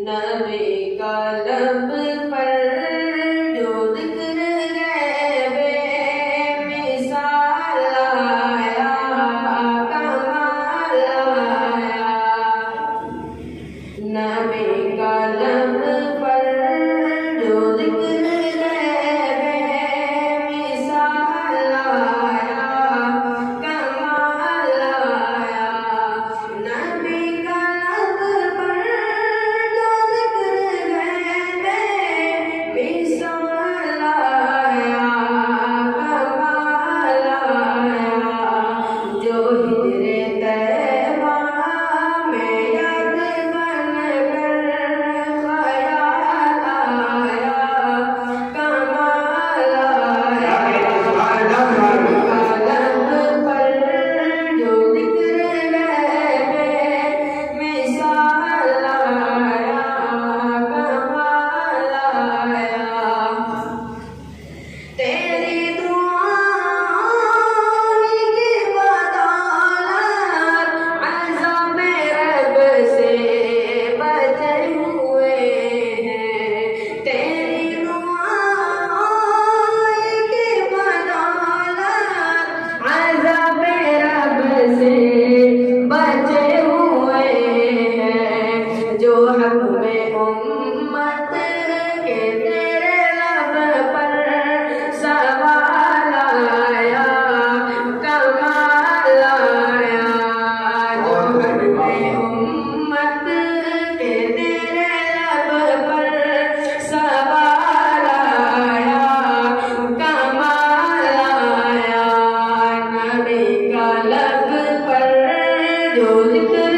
नबी का लब पर जो जिक्र गैबे मिसाल आया, कमाल आया। नबी का लब पर जो जिक्र गैबे मिसाल आया, कमाल आया। नबी का लब पर जो जिक्र गैबे मिसाल आया, कमाल आया। जो हिजरे तैबा में याद बन कर ख्याल आया, कमाल आया। लब पर जो जिक्र गैबे मिसाल आया, कमाल आया। तेरी दुआओं की बदौलत अज़म रब से बचे हुए हैं। तेरी दुआओं की बदौलत अज़म रब से बचे हुए हैं। जो हक में उम्मत के तेरे लब पर सवाल आया, कमाल आया। जो हक में उम्मत के तेरे लब पर सवाल आया, कमाल आया। नबी का लब पर जो जिक्र